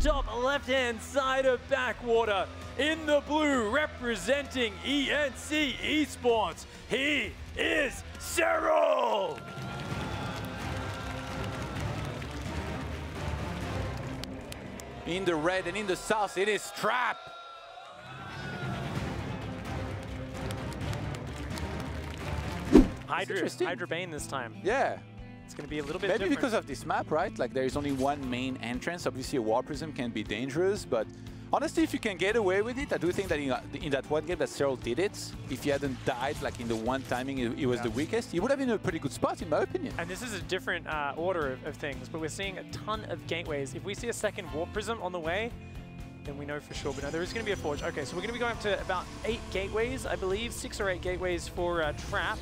top left-hand side of Backwater. In the blue, representing ENC Esports, he is Serral! In the red and in the south, it is Trap. Hydra Bane this time. Yeah. It's going to be a little bit Maybe different. because of this map, right? Like there is only one main entrance. Obviously a Warp Prism can be dangerous, but honestly, if you can get away with it, I do think that in that one game that Serral did it, if he hadn't died like in the one timing he was the weakest, he would have been in a pretty good spot in my opinion. And this is a different order of things, but we're seeing a ton of gateways. If we see a second Warp Prism on the way, then we know for sure. But no, there is going to be a Forge. Okay, so we're going to be going up to about 8 gateways, I believe, 6 or 8 gateways for Trap.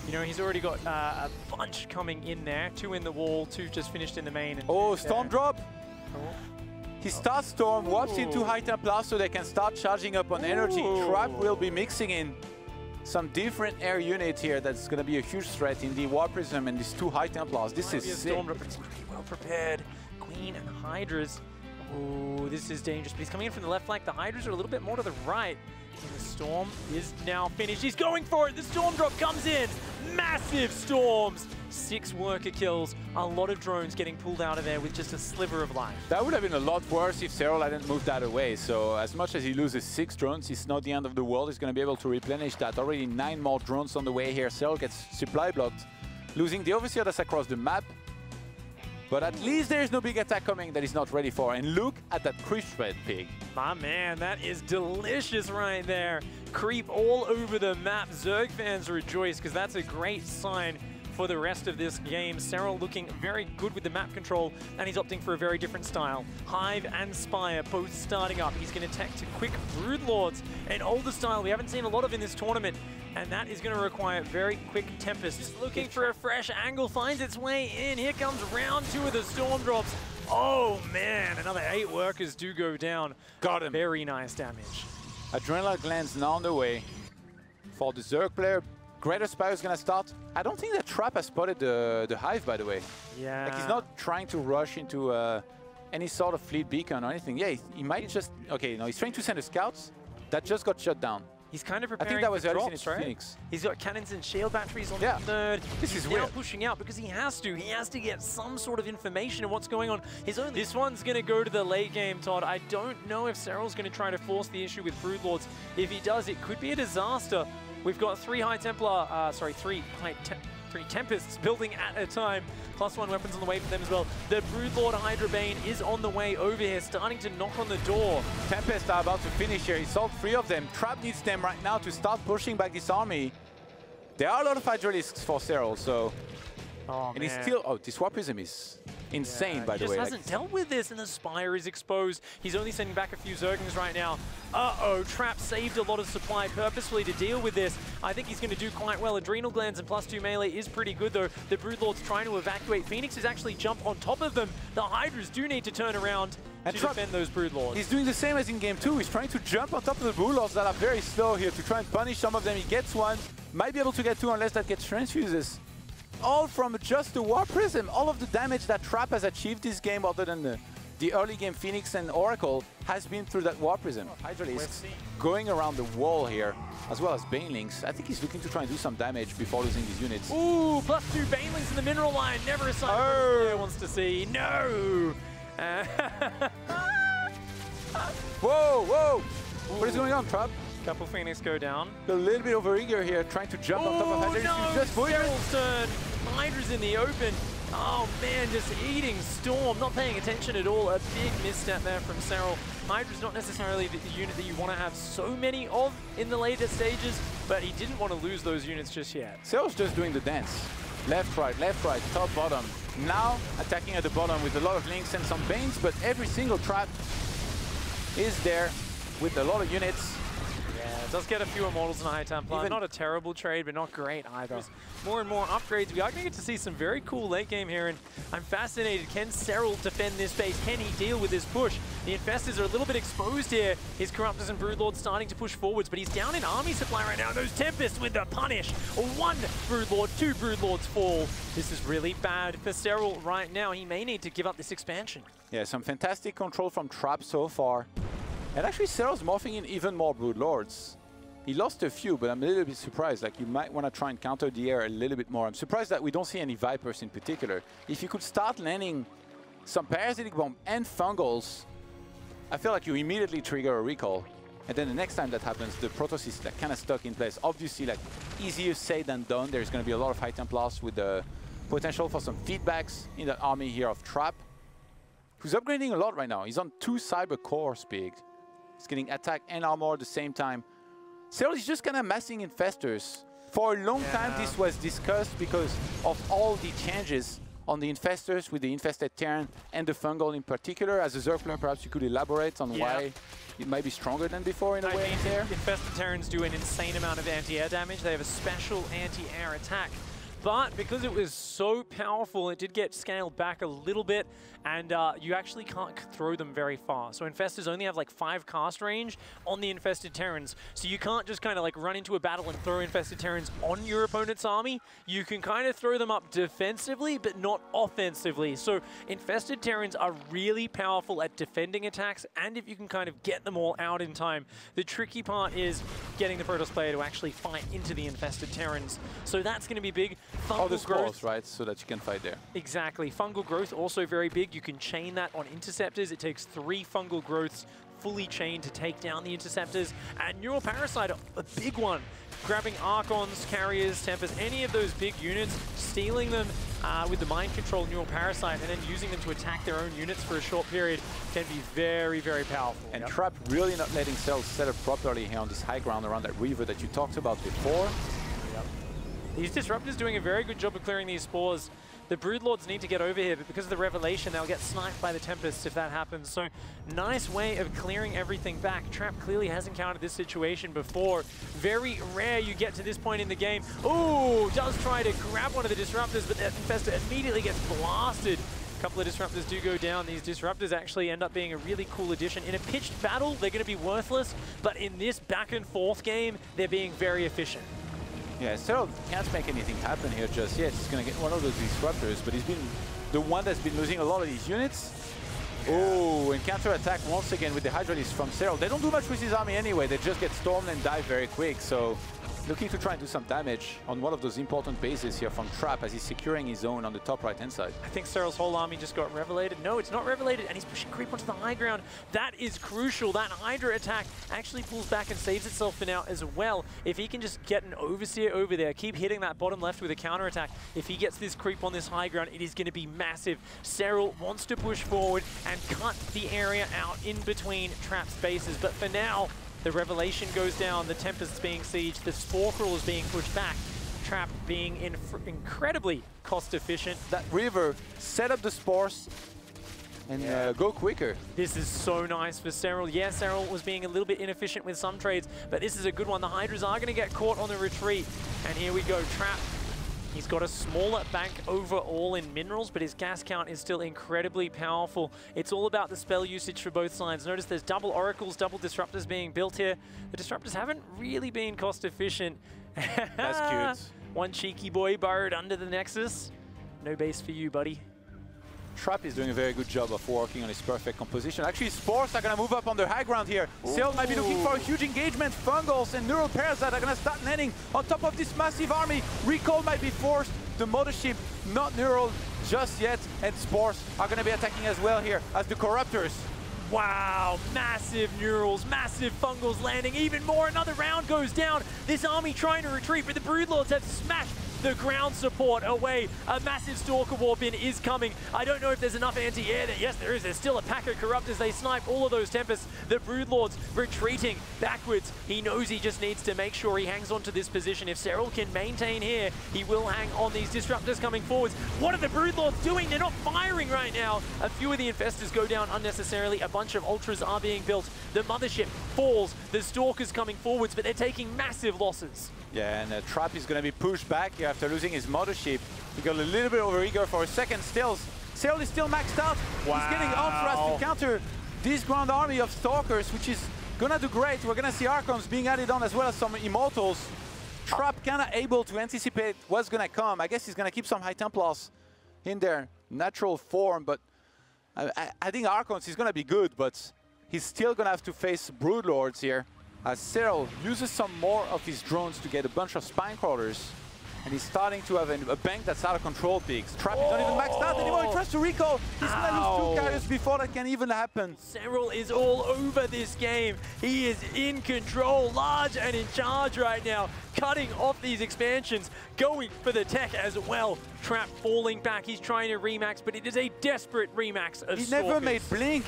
You know, he's already got a bunch coming in there. 2 in the wall, 2 just finished in the main. And oh, Storm Drop! Oh. He starts Storm, warps into High Templar so they can start charging up on energy. Trap will be mixing in some different air units here. That's going to be a huge threat in the Warp Prism and these 2 High Templars. This is sick. Storm Drop, but it's pretty well prepared. Queen and Hydras. Oh, this is dangerous. But he's coming in from the left flank. The Hydras are a little bit more to the right. And the Storm is now finished. He's going for it. The Storm Drop comes in. Massive storms. 6 worker kills. A lot of drones getting pulled out of there with just a sliver of life. That would have been a lot worse if Serral hadn't moved that away. So as much as he loses 6 drones, it's not the end of the world. He's going to be able to replenish that. Already 9 more drones on the way here. Serral gets supply blocked, losing the Overseer that's across the map. But at least there is no big attack coming that he's not ready for. And look at that creep-spread pig. My man, that is delicious right there. Creep all over the map. Zerg fans rejoice because that's a great sign for the rest of this game. Serral looking very good with the map control, and he's opting for a very different style. Hive and Spire both starting up. He's going to tech to quick Broodlords, an older style we haven't seen a lot of in this tournament, and that is going to require very quick Tempest. Just looking for a fresh angle, finds its way in. Here comes round 2 of the Storm Drops. Oh man, another 8 workers do go down. Got him. Very nice damage. Adrenaline glands now on the way for the Zerg player. Greater Spire is going to start. I don't think that Trap has spotted the Hive, by the way. Yeah. Like he's not trying to rush into any sort of fleet beacon or anything. Yeah, he might just... Okay, no, he's trying to send the scouts. That just got shut down. He's kind of preparing I think that was for early drops, right? Phoenix. He's got cannons and shield batteries on Yeah. the 3rd. This is now weird. pushing out because he has to. He has to get some sort of information of what's going on. This one's going to go to the late game, Todd. I don't know if Serral's going to try to force the issue with Broodlords. If he does, it could be a disaster. We've got 3 Tempests building at a time. +1 weapons on the way for them as well. The Broodlord Hydra Bane is on the way over here, starting to knock on the door. Tempest are about to finish here. He sold 3 of them. Trap needs them right now to start pushing back this army. There are a lot of Hydralisks for Serral, so... Oh, and man. he's still... Oh, this Warp Prism is insane, by the way. He just hasn't dealt with this, and the Spire is exposed. He's only sending back a few Zerglings right now. Uh-oh, Trap saved a lot of supply purposefully to deal with this. I think he's going to do quite well. Adrenal Glands and +2 melee is pretty good, though. The Broodlord's trying to evacuate. Phoenix is actually jump on top of them. The Hydras do need to turn around to defend those Broodlords. He's doing the same as in Game 2. He's trying to jump on top of the Broodlords that are very slow here to try and punish some of them. He gets one. Might be able to get 2 unless that gets transfuses. All from just the Warp Prism. All of the damage that Trap has achieved this game, other than the early game Phoenix and Oracle, has been through that Warp Prism. Hydralisks going around the wall here, as well as Banelings. I think he's looking to try and do some damage before losing these units. Ooh, +2 Banelings in the mineral line. Never a sign of player wants to see. No! Whoa, whoa! What is going on, Trap? Couple Phoenix go down. A little bit overeager here, trying to jump on top of Hydralisks. No, Serral's turn. Hydra's in the open. Oh man, just eating Storm, not paying attention at all. A big misstep there from Serral. Hydra's not necessarily the unit that you want to have so many of in the later stages, but he didn't want to lose those units just yet. Serral's just doing the dance. Left, right, top, bottom. Now attacking at the bottom with a lot of links and some Banes, but every single Trap is there with a lot of units. Yeah, it does get a few Immortals and a High Templar. Not a terrible trade, but not great either. More and more upgrades. We are going to get to see some very cool late game here, and I'm fascinated. Can Serral defend this base? Can he deal with this push? The Infestors are a little bit exposed here. His Corruptors and Broodlords starting to push forwards, but he's down in army supply right now. Those Tempests with the punish. 1 Broodlord, 2 Broodlords fall. This is really bad for Serral right now. He may need to give up this expansion. Yeah, some fantastic control from Trap so far. And actually, Serral's morphing in even more Broodlords. He lost a few, but I'm a little bit surprised. Like, you might want to try and counter the air a little bit more. I'm surprised that we don't see any Vipers in particular. If you could start landing some Parasitic Bomb and Fungals, I feel like you immediately trigger a recall. And then the next time that happens, the Protoss is like kind of stuck in place. Obviously, like, easier said than done. There's going to be a lot of High Templars with the potential for some feedbacks in the army here of Trap, who's upgrading a lot right now. He's on 2 Cyber Cores big. He's getting attack and armor at the same time. Serral is just kind of massing Infestors. For a long time, this was discussed because of all the changes on the Infestors with the Infested Terran and the Fungal in particular. As a Zerg player, perhaps you could elaborate on why it might be stronger than before in a way there. Infested Terrans do an insane amount of anti-air damage. They have a special anti-air attack. But because it was so powerful, it did get scaled back a little bit, and you actually can't throw them very far. So Infestors only have like 5 cast range on the Infested Terrans. So you can't just kind of like run into a battle and throw Infested Terrans on your opponent's army. You can kind of throw them up defensively, but not offensively. So Infested Terrans are really powerful at defending attacks, and if you can kind of get them all out in time. The tricky part is getting the Protoss player to actually fight into the Infested Terrans. So that's going to be big. All the spores, right, so that you can fight there. Exactly. Fungal growth also very big. You can chain that on Interceptors. It takes 3 fungal growths fully chained to take down the Interceptors. And Neural Parasite, a big one. Grabbing Archons, Carriers, Tempers, any of those big units, stealing them with the Mind Control Neural Parasite, and then using them to attack their own units for a short period can be very, very powerful. And Trap really not letting Serral set up properly here on this high ground around that river that you talked about before. These Disruptors doing a very good job of clearing these spores. The Broodlords need to get over here, but because of the Revelation, they'll get sniped by the Tempests if that happens. So, nice way of clearing everything back. Trap clearly has encountered this situation before. Very rare you get to this point in the game. Ooh, does try to grab one of the Disruptors, but that Infestor immediately gets blasted. A couple of Disruptors do go down. These Disruptors actually end up being a really cool addition. In a pitched battle, they're going to be worthless, but in this back and forth game, they're being very efficient. Yeah, Serral can't make anything happen here just yet. He's going to get one of those Disruptors, but he's been the one that's been losing a lot of these units. Oh, and counter-attack once again with the Hydralisks from Serral. They don't do much with his army anyway. They just get stormed and die very quick. So looking to try and do some damage on one of those important bases here from Trap as he's securing his own on the top right-hand side. I think Serral's whole army just got revelated. No, it's not revelated, and he's pushing creep onto the high ground. That is crucial. That Hydra attack actually pulls back and saves itself for now as well. If he can just get an Overseer over there, keep hitting that bottom left with a counterattack. If he gets this creep on this high ground, it is going to be massive. Serral wants to push forward and cut the area out in between Trap's bases, but for now, the Revelation goes down, the Tempest's being sieged, the Spore Crawl is being pushed back, Trap being incredibly cost efficient. That river, set up the spores and go quicker. This is so nice for Serral. Yeah, Serral was being a little bit inefficient with some trades, but this is a good one. The Hydras are going to get caught on the retreat. And here we go, Trap. He's got a smaller bank overall in minerals, but his gas count is still incredibly powerful. It's all about the spell usage for both sides. Notice there's double Oracles, double Disruptors being built here. The Disruptors haven't really been cost efficient. That's cute. One cheeky boy burrowed under the Nexus. No base for you, buddy. Trap is doing a very good job of working on his perfect composition. Actually, Spores are going to move up on the high ground here. Serral might be looking for a huge engagement. Fungals and Neural Parasite are going to start landing on top of this massive army. Recall might be forced. The Mothership, not Neural just yet. And Spores are going to be attacking as well here as the Corruptors. Wow, massive Neurals, massive Fungals landing, even more. Another round goes down. This army trying to retreat, but the Broodlords have smashed the ground support away. A massive Stalker warp in is coming. I don't know if there's enough anti-air there. Yes, there is. There's still a pack of Corruptors. They snipe all of those Tempests. The Broodlords retreating backwards. He knows he just needs to make sure he hangs on to this position. If Serral can maintain here, he will hang on. These Disruptors coming forwards. What are the Broodlords doing? They're not firing right now. A few of the Infestors go down unnecessarily. A bunch of Ultras are being built. The Mothership falls. The Stalkers coming forwards, but they're taking massive losses. Yeah, and Trap is going to be pushed back here after losing his Mothership. He got a little bit overeager for a second. Serral is still maxed out. Wow. He's getting Ultras to counter this Grand Army of Stalkers, which is going to do great. We're going to see Archons being added on as well as some Immortals. Trap kind of able to anticipate what's going to come. I guess he's going to keep some High Templars in their natural form, but I think Archons is going to be good, but he's still going to have to face Broodlords here. As Serral uses some more of his drones to get a bunch of Spine Crawlers. And he's starting to have a bank that's out of control, Pigs. Trap is not even maxed out anymore. He tries to recall. He's going to lose 2 carriers before that can even happen. Serral is all over this game. He is in control, large and in charge right now. Cutting off these expansions, going for the tech as well. Trap falling back. He's trying to remax, but it is a desperate remax of Stalkers. He never made Blink.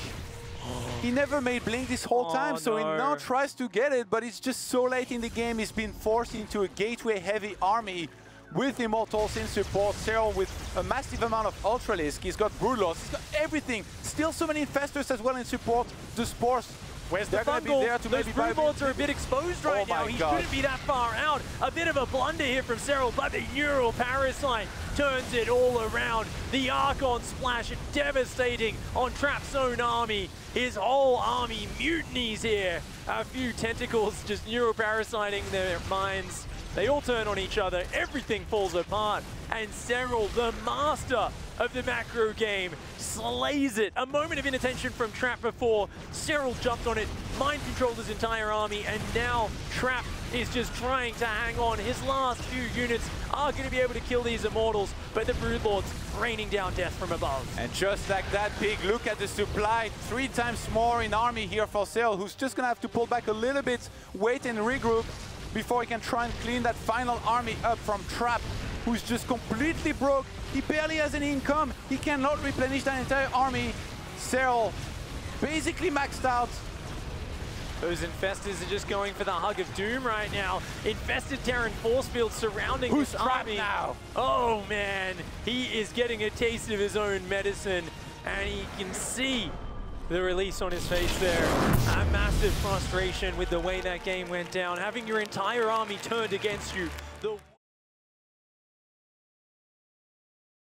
He never made Blink this whole time, so he now tries to get it, but it's just so late in the game. He's been forced into a gateway-heavy army with Immortals in support. Serral with a massive amount of Ultralisk. He's got Broodlords. He's got everything. Still so many Infestors as well in support. The Spores. Where's the fungal? Those Broodlords are a bit exposed right now. He shouldn't be that far out. A bit of a blunder here from Serral, but the Neural Parasite turns it all around. The Archon splash devastating on Trap's own army. His whole army mutinies here. A few tentacles just Neural Parasiting their minds. They all turn on each other, everything falls apart, and Serral, the master of the macro game, slays it. A moment of inattention from Trap before. Serral jumped on it, mind controlled his entire army, and now Trap is just trying to hang on. His last few units are going to be able to kill these Immortals, but the Broodlords raining down death from above. And just like that, Pig, look at the supply. 3 times more in army here for Serral, who's just going to have to pull back a little bit, wait and regroup, before he can try and clean that final army up from Trap, who's just completely broke. He barely has any income. He cannot replenish that entire army. Serral basically maxed out. Those Infestors are just going for the hug of doom right now. Infested Terran force field surrounding this army. Now? Oh man, he is getting a taste of his own medicine, and he can see the release on his face there. A massive frustration with the way that game went down. Having your entire army turned against you.